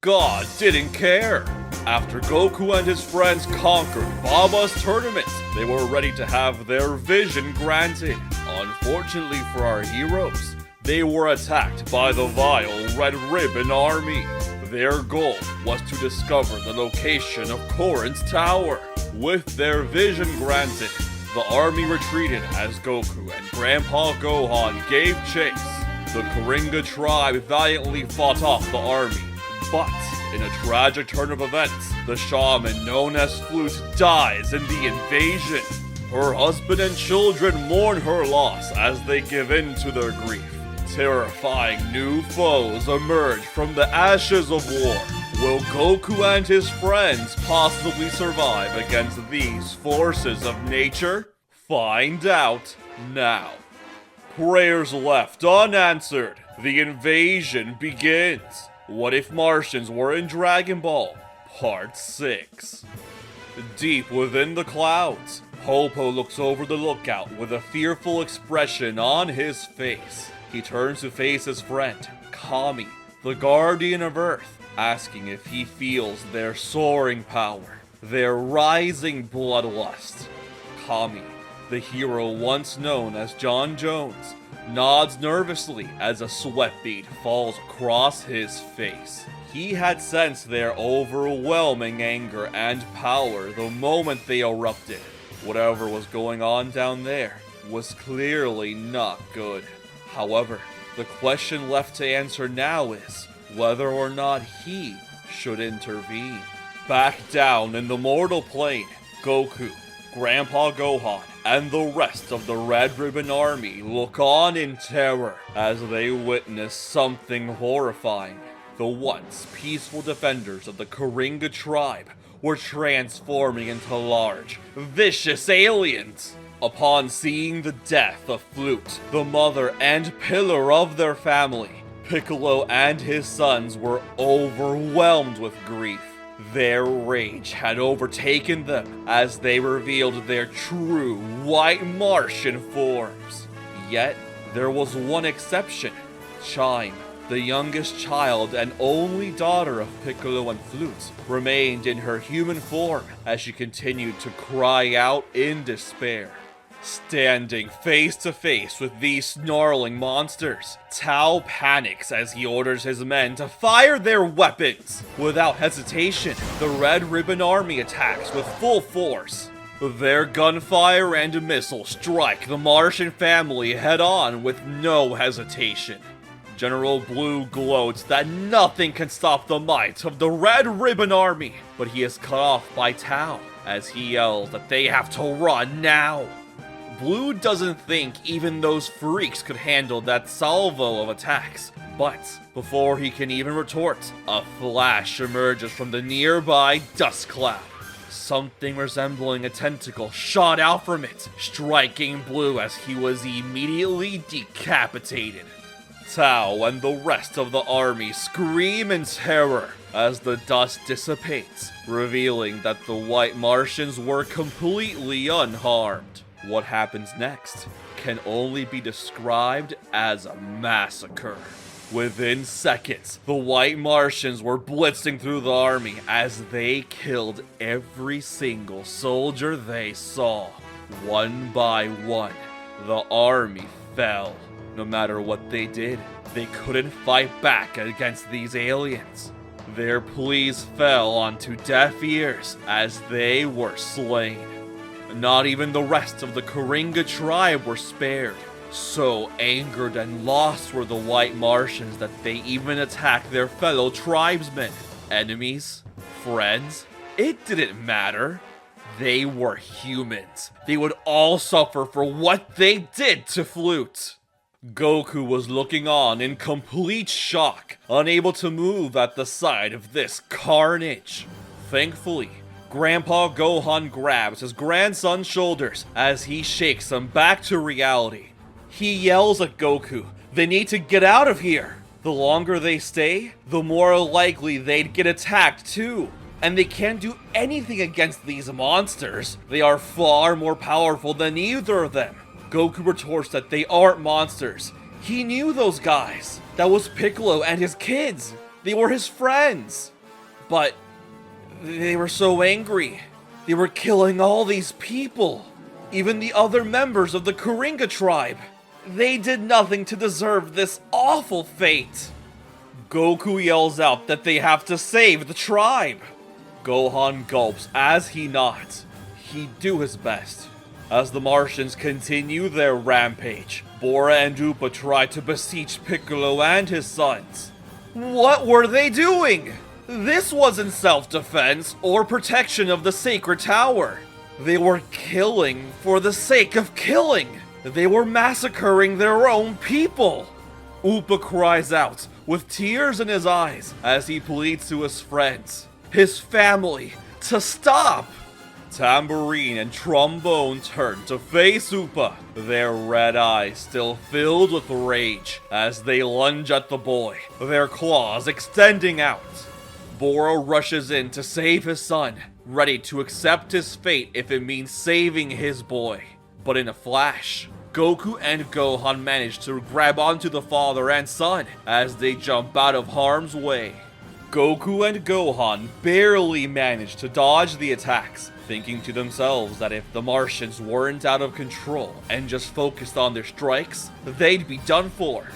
God didn't care. After Goku and his friends conquered Baba's tournament, they were ready to have their vision granted. Unfortunately for our heroes, they were attacked by the vile Red Ribbon Army. Their goal was to discover the location of Korin's tower. With their vision granted, the army retreated as Goku and Grandpa Gohan gave chase. The Karinga Tribe valiantly fought off the army, but in a tragic turn of events, the shaman known as Flute dies in the invasion. Her husband and children mourn her loss as they give in to their grief. Terrifying new foes emerge from the ashes of war. Will Goku and his friends possibly survive against these forces of nature? Find out now. Prayers left unanswered. The invasion begins. What if Martians were in Dragon Ball? Part 6. Deep within the clouds, Popo looks over the lookout with a fearful expression on his face. He turns to face his friend, Kami, the guardian of Earth, asking if he feels their soaring power, their rising bloodlust. Kami, the hero once known as John Jones, nods nervously as a sweat bead falls across his face. He had sensed their overwhelming anger and power the moment they erupted. Whatever was going on down there was clearly not good. However, the question left to answer now is whether or not he should intervene. Back down in the mortal plane, Goku, Grandpa Gohan, and the rest of the Red Ribbon Army look on in terror as they witness something horrifying. The once peaceful defenders of the Karinga Tribe were transforming into large, vicious aliens. Upon seeing the death of Flute, the mother and pillar of their family, Piccolo and his sons were overwhelmed with grief. Their rage had overtaken them as they revealed their true White Martian forms. Yet, there was one exception. Chimp, the youngest child and only daughter of Piccolo and Flute, remained in her human form as she continued to cry out in despair. Standing face to face with these snarling monsters, Tao panics as he orders his men to fire their weapons. Without hesitation, the Red Ribbon Army attacks with full force. Their gunfire and missiles strike the Martian family head-on with no hesitation. General Blue gloats that nothing can stop the might of the Red Ribbon Army, but he is cut off by Tao as he yells that they have to run now. Blue doesn't think even those freaks could handle that salvo of attacks, but before he can even retort, a flash emerges from the nearby dust cloud. Something resembling a tentacle shot out from it, striking Blue as he was immediately decapitated. Tao and the rest of the army scream in terror as the dust dissipates, revealing that the White Martians were completely unharmed. What happens next can only be described as a massacre. Within seconds, the White Martians were blitzing through the army as they killed every single soldier they saw. One by one, the army fell. No matter what they did, they couldn't fight back against these aliens. Their pleas fell onto deaf ears as they were slain. Not even the rest of the Karinga Tribe were spared. So angered and lost were the White Martians that they even attacked their fellow tribesmen. Enemies? Friends? It didn't matter. They were humans. They would all suffer for what they did to Flute. Goku was looking on in complete shock, unable to move at the sight of this carnage. Thankfully, Grandpa Gohan grabs his grandson's shoulders as he shakes him back to reality. He yells at Goku, they need to get out of here. The longer they stay, the more likely they'd get attacked too. And they can't do anything against these monsters. They are far more powerful than either of them. Goku retorts that they aren't monsters. He knew those guys. That was Piccolo and his kids. They were his friends. But they were so angry. They were killing all these people. Even the other members of the Karinga Tribe. They did nothing to deserve this awful fate. Goku yells out that they have to save the tribe. Gohan gulps as he nods. He'd do his best. As the Martians continue their rampage, Bora and Upa try to beseech Piccolo and his sons. What were they doing? This wasn't self-defense or protection of the sacred tower. They were killing for the sake of killing. They were massacring their own people. Upa cries out with tears in his eyes as he pleads to his friends, his family, to stop. Tambourine and Trombone turn to face Upa, their red eyes still filled with rage as they lunge at the boy, their claws extending out. Bora rushes in to save his son, ready to accept his fate if it means saving his boy. But in a flash, Goku and Gohan manage to grab onto the father and son as they jump out of harm's way. Goku and Gohan barely manage to dodge the attacks, thinking to themselves that if the Martians weren't out of control and just focused on their strikes, they'd be done for.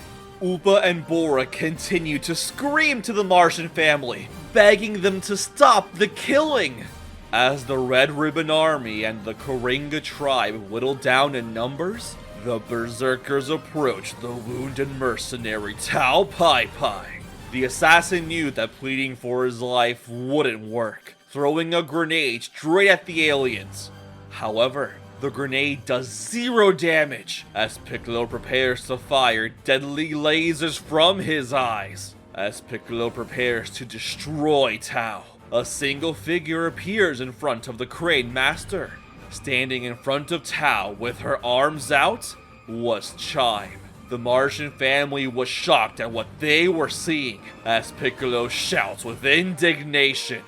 Upa and Bora continue to scream to the Martian family, begging them to stop the killing. As the Red Ribbon Army and the Karinga Tribe whittle down in numbers, the Berserkers approach the wounded mercenary Tao Pai Pai. The assassin knew that pleading for his life wouldn't work, throwing a grenade straight at the aliens. However, the grenade does 0 damage as Piccolo prepares to fire deadly lasers from his eyes. As Piccolo prepares to destroy Tao, a single figure appears in front of the Crane Master. Standing in front of Tao with her arms out was Chimp. The Martian family was shocked at what they were seeing as Piccolo shouts with indignation.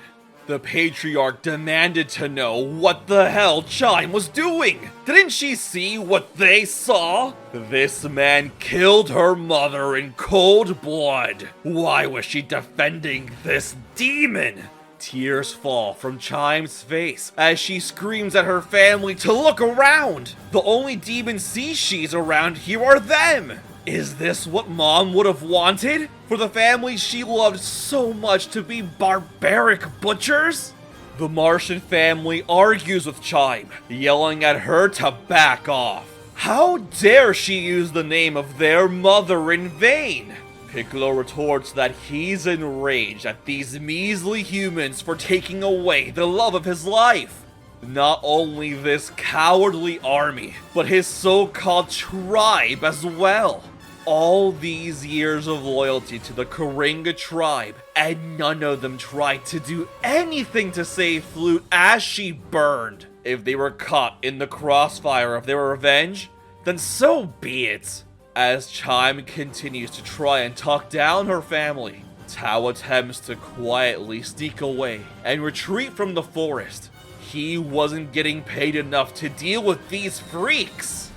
The patriarch demanded to know what the hell Chimp was doing. Didn't she see what they saw? This man killed her mother in cold blood. Why was she defending this demon? Tears fall from Chimp's face as she screams at her family to look around. The only demon species around here are them. Is this what Mom would have wanted? For the family she loved so much to be barbaric butchers? The Martian family argues with Chimp, yelling at her to back off. How dare she use the name of their mother in vain? Piccolo retorts that he's enraged at these measly humans for taking away the love of his life. Not only this cowardly army, but his so-called tribe as well. All these years of loyalty to the Karinga Tribe, and none of them tried to do anything to save Flute as she burned. If they were caught in the crossfire of their revenge, then so be it. As Chimp continues to try and talk down her family, Tao attempts to quietly sneak away and retreat from the forest. He wasn't getting paid enough to deal with these freaks.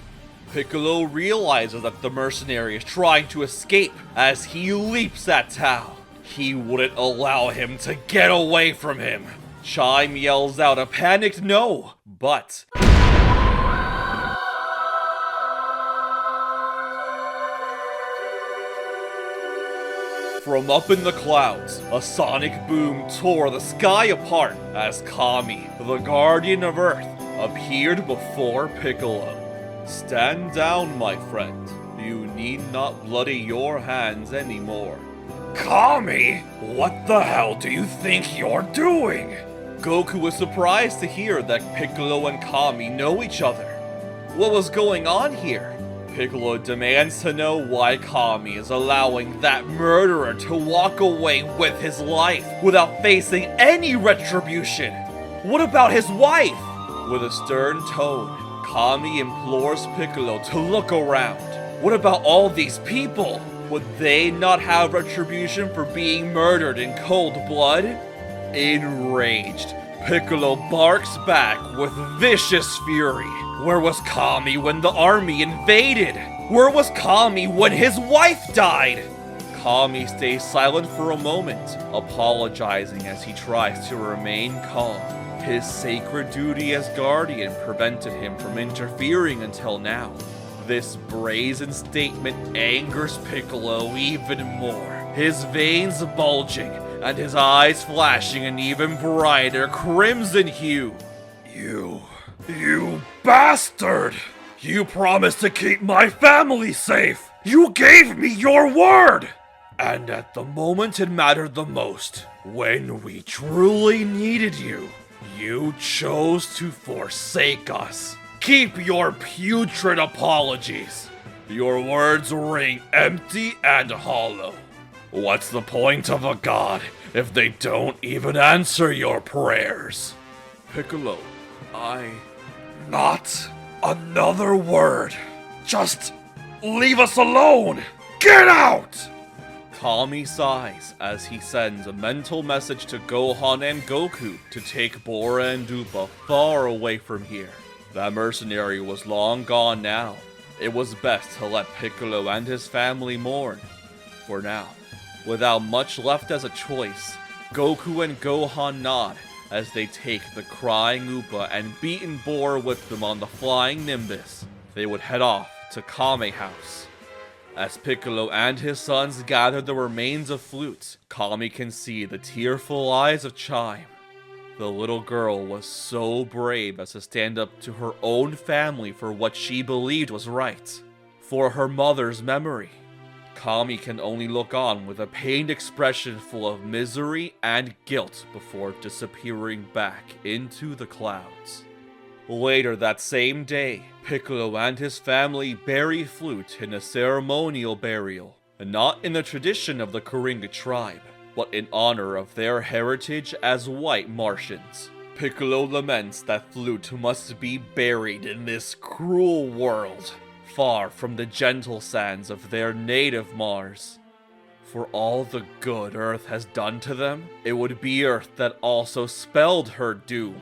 Piccolo realizes that the mercenary is trying to escape as he leaps at Tao. He wouldn't allow him to get away from him. Chimp yells out a panicked no, but from up in the clouds, a sonic boom tore the sky apart as Kami, the guardian of Earth, appeared before Piccolo. Stand down, my friend. You need not bloody your hands anymore. Kami? What the hell do you think you're doing? Goku was surprised to hear that Piccolo and Kami know each other. What was going on here? Piccolo demands to know why Kami is allowing that murderer to walk away with his life without facing any retribution. What about his wife? With a stern tone, Kami implores Piccolo to look around. What about all these people? Would they not have retribution for being murdered in cold blood? Enraged, Piccolo barks back with vicious fury. Where was Kami when the army invaded? Where was Kami when his wife died? Kami stays silent for a moment, apologizing as he tries to remain calm. His sacred duty as guardian prevented him from interfering until now. This brazen statement angers Piccolo even more, his veins bulging and his eyes flashing an even brighter crimson hue. You bastard! You promised to keep my family safe! You gave me your word! And at the moment it mattered the most, when we truly needed you, you chose to forsake us. Keep your putrid apologies. Your words ring empty and hollow. What's the point of a god if they don't even answer your prayers? Piccolo, Not another word. Just leave us alone. Get out! Kami sighs as he sends a mental message to Gohan and Goku to take Bora and Dupa far away from here. That mercenary was long gone now. It was best to let Piccolo and his family mourn. For now, without much left as a choice, Goku and Gohan nod as they take the crying Upa and beaten Bora with them on the flying Nimbus. They would head off to Kame House. As Piccolo and his sons gather the remains of Flute, Kami can see the tearful eyes of Chime. The little girl was so brave as to stand up to her own family for what she believed was right. For her mother's memory. Kami can only look on with a pained expression full of misery and guilt before disappearing back into the clouds. Later that same day, Piccolo and his family bury Flute in a ceremonial burial, not in the tradition of the Karinga Tribe, but in honor of their heritage as White Martians. Piccolo laments that Flute must be buried in this cruel world, far from the gentle sands of their native Mars. For all the good Earth has done to them, it would be Earth that also spelled her doom.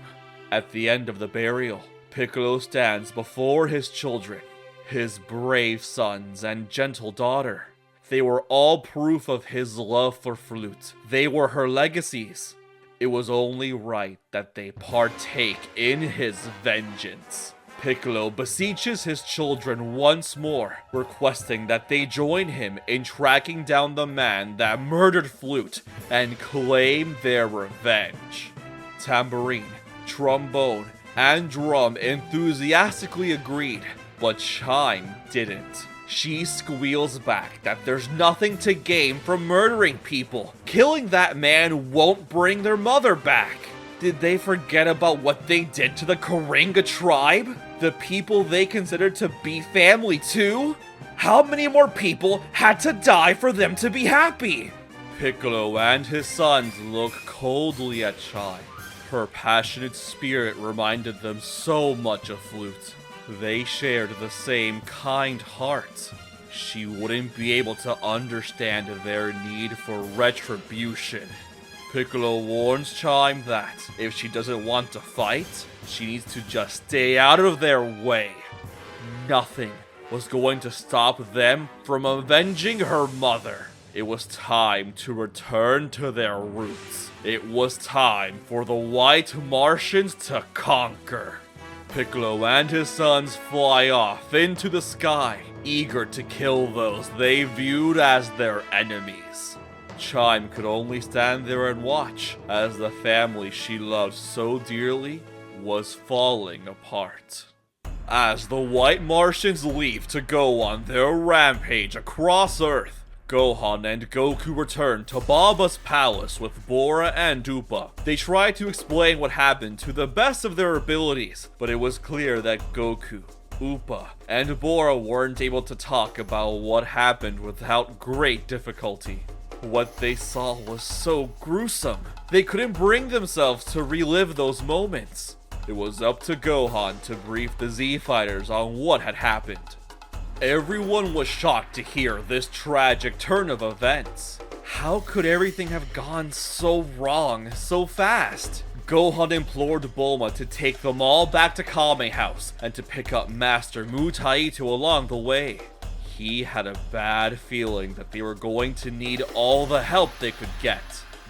At the end of the burial, Piccolo stands before his children, his brave sons and gentle daughter. They were all proof of his love for Flute. They were her legacies. It was only right that they partake in his vengeance. Piccolo beseeches his children once more, requesting that they join him in tracking down the man that murdered Flute and claim their revenge. Tambourine, trombone, and drum enthusiastically agreed, but Chime didn't. She squeals back that there's nothing to gain from murdering people. Killing that man won't bring their mother back. Did they forget about what they did to the Karinga Tribe? The people they considered to be family too? How many more people had to die for them to be happy? Piccolo and his sons look coldly at Chime. Her passionate spirit reminded them so much of Flute. They shared the same kind heart. She wouldn't be able to understand their need for retribution. Piccolo warns Chime that if she doesn't want to fight, she needs to just stay out of their way. Nothing was going to stop them from avenging her mother. It was time to return to their roots. It was time for the White Martians to conquer. Piccolo and his sons fly off into the sky, eager to kill those they viewed as their enemies. Chime could only stand there and watch as the family she loved so dearly was falling apart. As the White Martians leave to go on their rampage across Earth, Gohan and Goku return to Baba's palace with Bora and Dupa. They try to explain what happened to the best of their abilities, but it was clear that Goku, Upa, and Bora weren't able to talk about what happened without great difficulty. What they saw was so gruesome. They couldn't bring themselves to relive those moments. It was up to Gohan to brief the Z-Fighters on what had happened. Everyone was shocked to hear this tragic turn of events. How could everything have gone so wrong so fast? Gohan implored Bulma to take them all back to Kame House and to pick up Master Mutaito along the way. he had a bad feeling that they were going to need all the help they could get.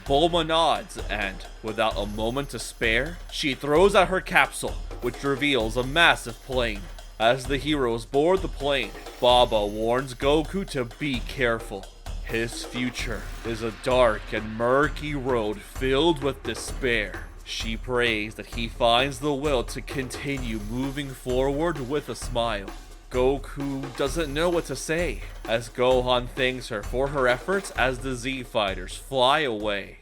Bulma nods, and, without a moment to spare, she throws out her capsule, which reveals a massive plane. As the heroes board the plane, Baba warns Goku to be careful. His future is a dark and murky road filled with despair. She prays that he finds the will to continue moving forward with a smile. Goku doesn't know what to say, as Gohan thanks her for her efforts as the Z Fighters fly away.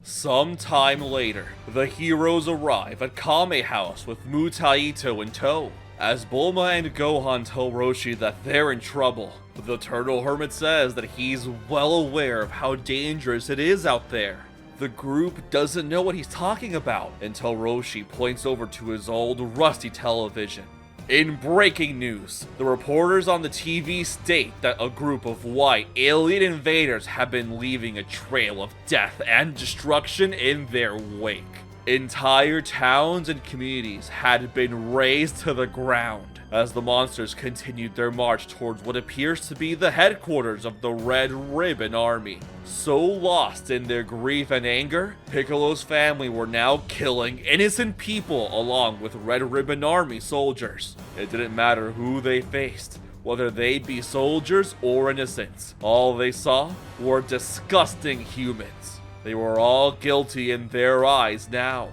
Sometime later, the heroes arrive at Kame House with Mutaito in tow. As Bulma and Gohan tell Roshi that they're in trouble, the Turtle Hermit says that he's well aware of how dangerous it is out there. The group doesn't know what he's talking about until Roshi points over to his old rusty television. In breaking news, the reporters on the TV state that a group of white alien invaders have been leaving a trail of death and destruction in their wake. Entire towns and communities had been razed to the ground as the monsters continued their march towards what appears to be the headquarters of the Red Ribbon Army. So lost in their grief and anger, Piccolo's family were now killing innocent people along with Red Ribbon Army soldiers. It didn't matter who they faced, whether they be soldiers or innocents. All they saw were disgusting humans. They were all guilty in their eyes now.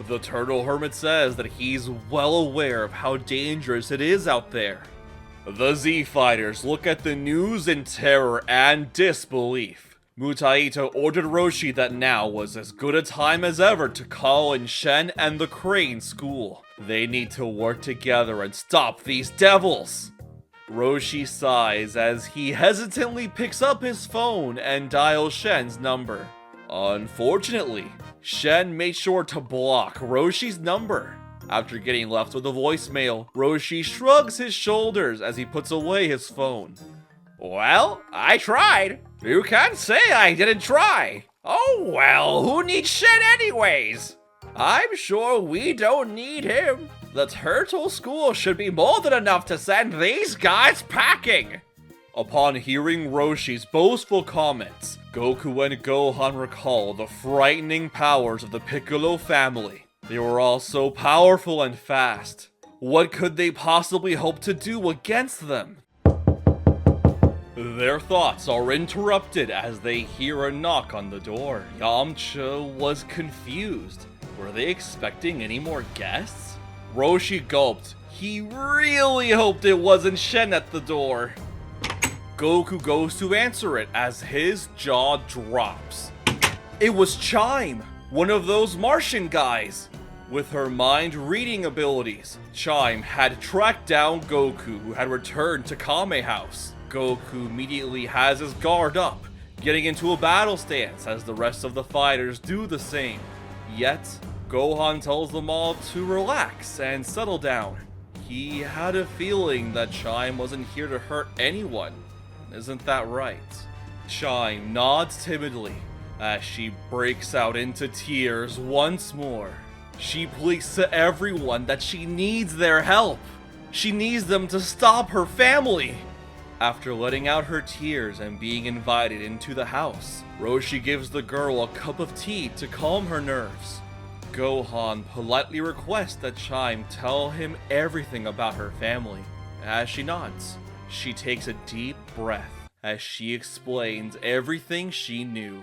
The Turtle Hermit says that he's well aware of how dangerous it is out there. The Z Fighters look at the news in terror and disbelief. Mutaito ordered Roshi that now was as good a time as ever to call in Shen and the Crane School. They need to work together and stop these devils. Roshi sighs as he hesitantly picks up his phone and dials Shen's number. Unfortunately, Shen made sure to block Roshi's number. After getting left with a voicemail, Roshi shrugs his shoulders as he puts away his phone. Well, I tried. You can't say I didn't try. Oh well, who needs Shen anyways? I'm sure we don't need him. The Turtle School should be more than enough to send these guys packing. Upon hearing Roshi's boastful comments, Goku and Gohan recall the frightening powers of the Piccolo family. They were all so powerful and fast. What could they possibly hope to do against them? Their thoughts are interrupted as they hear a knock on the door. Yamcha was confused. Were they expecting any more guests? Roshi gulped. He really hoped it wasn't Shen at the door. Goku goes to answer it as his jaw drops. It was Chimp, one of those Martian guys. With her mind-reading abilities, Chimp had tracked down Goku, who had returned to Kame House. Goku immediately has his guard up, getting into a battle stance as the rest of the fighters do the same. Yet, Gohan tells them all to relax and settle down. He had a feeling that Chimp wasn't here to hurt anyone. Isn't that right? Chimp nods timidly as she breaks out into tears once more. She pleads to everyone that she needs their help. She needs them to stop her family. After letting out her tears and being invited into the house, Roshi gives the girl a cup of tea to calm her nerves. Gohan politely requests that Chimp tell him everything about her family. As she nods, she takes a deep breath as she explains everything she knew.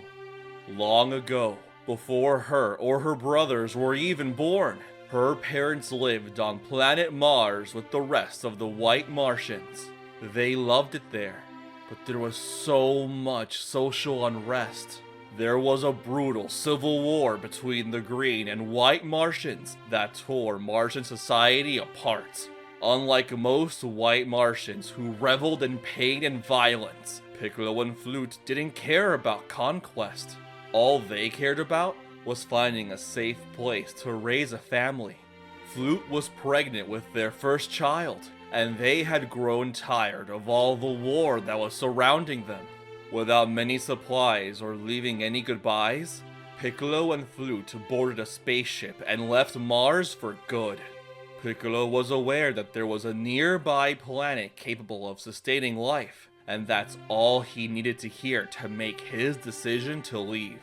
Long ago, before her or her brothers were even born, her parents lived on planet Mars with the rest of the White Martians. They loved it there, but there was so much social unrest. There was a brutal civil war between the Green and White Martians that tore Martian society apart. Unlike most White Martians who reveled in pain and violence, Piccolo and Flute didn't care about conquest. All they cared about was finding a safe place to raise a family. Flute was pregnant with their first child, and they had grown tired of all the war that was surrounding them. Without many supplies or leaving any goodbyes, Piccolo and Flute boarded a spaceship and left Mars for good. Piccolo was aware that there was a nearby planet capable of sustaining life, and that's all he needed to hear to make his decision to leave.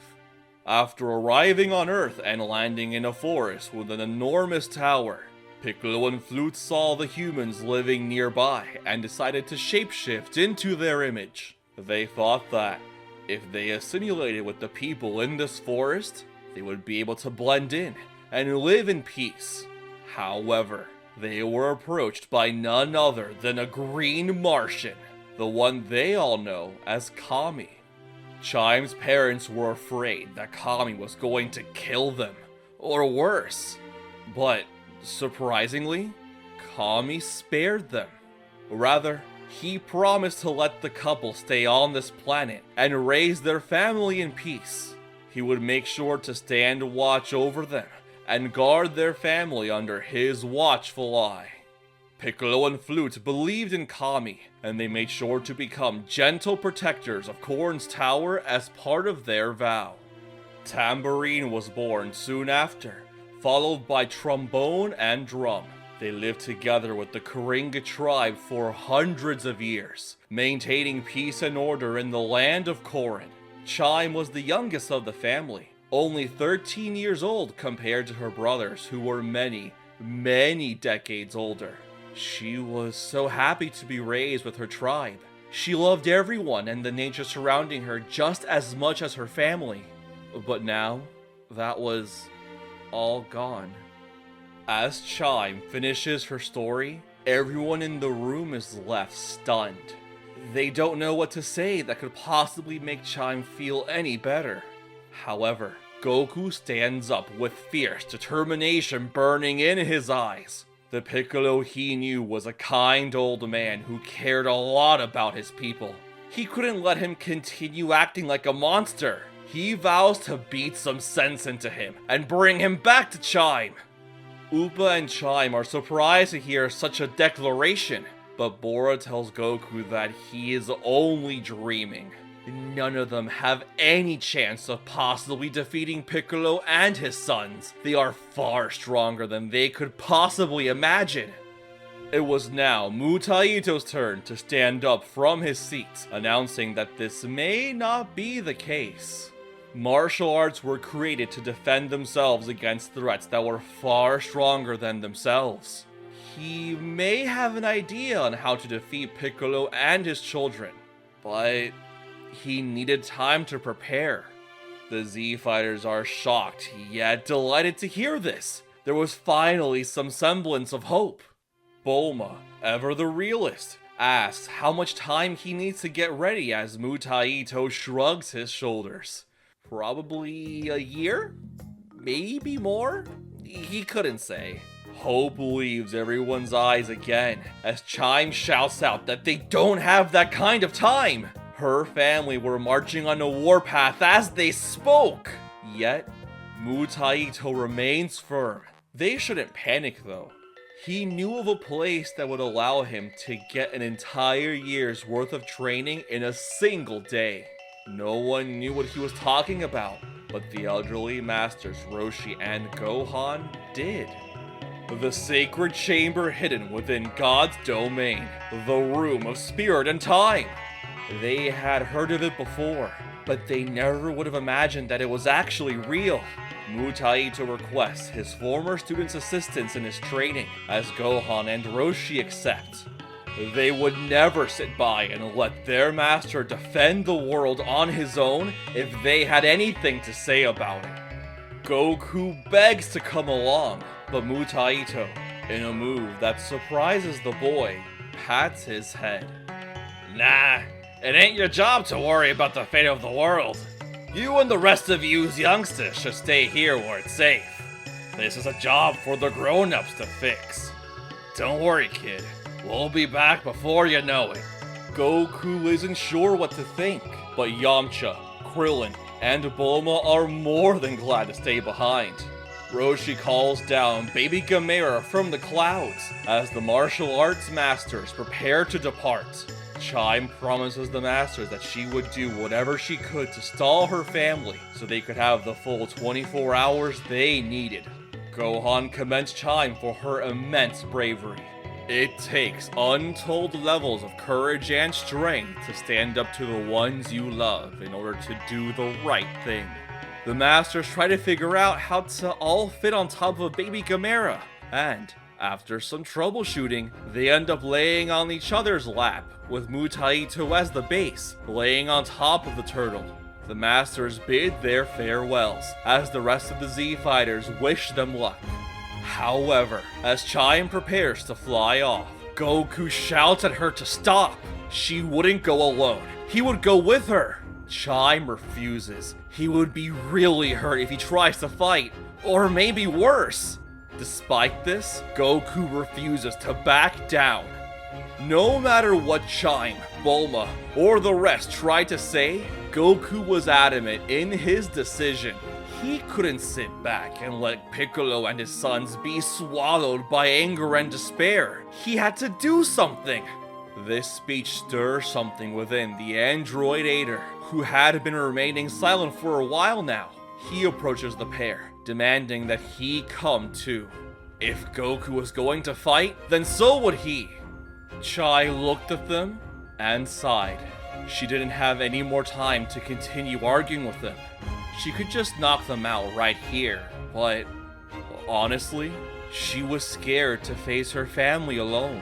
After arriving on Earth and landing in a forest with an enormous tower, Piccolo and Flute saw the humans living nearby and decided to shapeshift into their image. They thought that if they assimilated with the people in this forest, they would be able to blend in and live in peace. However, they were approached by none other than a green Martian, the one they all know as Kami. Chime's parents were afraid that Kami was going to kill them, or worse. But surprisingly, Kami spared them. Rather, he promised to let the couple stay on this planet and raise their family in peace. He would make sure to stand watch over them and guard their family under his watchful eye. Piccolo and Flute believed in Kami, and they made sure to become gentle protectors of Corn's tower as part of their vow. Tambourine was born soon after, followed by Trombone and Drum. They lived together with the Karinga Tribe for hundreds of years, maintaining peace and order in the land of Corn. Chime was the youngest of the family, only 13 years old compared to her brothers, who were many, many decades older. She was so happy to be raised with her tribe. She loved everyone and the nature surrounding her just as much as her family. But now, that was all gone. As Chime finishes her story, everyone in the room is left stunned. They don't know what to say that could possibly make Chime feel any better. However, Goku stands up with fierce determination burning in his eyes. The Piccolo he knew was a kind old man who cared a lot about his people. He couldn't let him continue acting like a monster. He vows to beat some sense into him and bring him back to Chime. Appa and Chime are surprised to hear such a declaration, but Bora tells Goku that he is only dreaming. None of them have any chance of possibly defeating Piccolo and his sons. They are far stronger than they could possibly imagine. It was now Mutaito's turn to stand up from his seat, announcing that this may not be the case. Martial arts were created to defend themselves against threats that were far stronger than themselves. He may have an idea on how to defeat Piccolo and his children, but he needed time to prepare. The Z Fighters are shocked, yet delighted to hear this. There was finally some semblance of hope. Bulma, ever the realist, asks how much time he needs to get ready as Mutaito shrugs his shoulders. Probably a year? Maybe more? He couldn't say. Hope leaves everyone's eyes again as Chime shouts out that they don't have that kind of time. Her family were marching on a warpath as they spoke. Yet, Mutaito remains firm. They shouldn't panic though. He knew of a place that would allow him to get an entire year's worth of training in a single day. No one knew what he was talking about, but the elderly masters Roshi and Gohan did. The sacred chamber hidden within God's domain, the room of spirit and time. They had heard of it before, but they never would have imagined that it was actually real. Mutaito requests his former students' assistance in his training, as Gohan and Roshi accept. They would never sit by and let their master defend the world on his own if they had anything to say about it. Goku begs to come along, but Mutaito, in a move that surprises the boy, pats his head. Nah, it ain't your job to worry about the fate of the world. You and the rest of you's youngsters should stay here where it's safe. This is a job for the grown-ups to fix. Don't worry, kid. We'll be back before you know it. Goku isn't sure what to think, but Yamcha, Krillin, and Bulma are more than glad to stay behind. Roshi calls down baby Gamera from the clouds as the martial arts masters prepare to depart. Chime promises the masters that she would do whatever she could to stall her family so they could have the full 24 hours they needed. Gohan commends Chime for her immense bravery. It takes untold levels of courage and strength to stand up to the ones you love in order to do the right thing. The Masters try to figure out how to all fit on top of a baby Gamera, and after some troubleshooting, they end up laying on each other's lap, with Mutaito as the base, laying on top of the turtle. The Masters bid their farewells, as the rest of the Z Fighters wish them luck. However, as Chime prepares to fly off, Goku shouts at her to stop. She wouldn't go alone. He would go with her. Chime refuses. He would be really hurt if he tries to fight, or maybe worse. Despite this, Goku refuses to back down. No matter what Chime, Bulma, or the rest tried to say, Goku was adamant in his decision. He couldn't sit back and let Piccolo and his sons be swallowed by anger and despair. He had to do something. This speech stirs something within the android Ader, who had been remaining silent for a while now. He approaches the pair, demanding that he come too. If Goku was going to fight, then so would he. Chai looked at them and sighed. She didn't have any more time to continue arguing with them. She could just knock them out right here, but honestly, she was scared to face her family alone.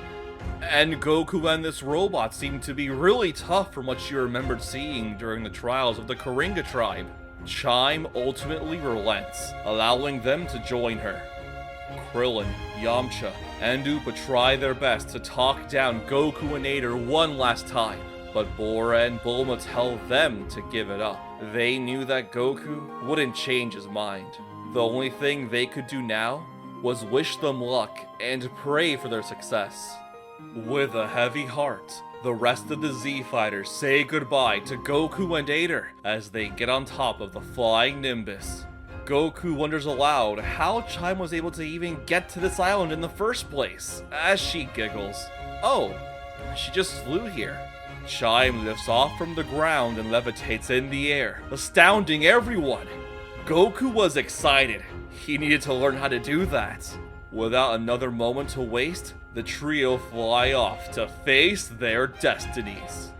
And Goku and this robot seemed to be really tough from what she remembered seeing during the trials of the Karinga Tribe. Chime ultimately relents, allowing them to join her. Krillin, Yamcha, and Appa try their best to talk down Goku and Ader one last time, but Bora and Bulma tell them to give it up. They knew that Goku wouldn't change his mind. The only thing they could do now was wish them luck and pray for their success. With a heavy heart, the rest of the Z Fighters say goodbye to Goku and Ader as they get on top of the flying Nimbus. Goku wonders aloud how Chime was able to even get to this island in the first place, as she giggles. Oh, she just flew here. Chime lifts off from the ground and levitates in the air, astounding everyone. Goku was excited. He needed to learn how to do that. Without another moment to waste, the trio fly off to face their destinies.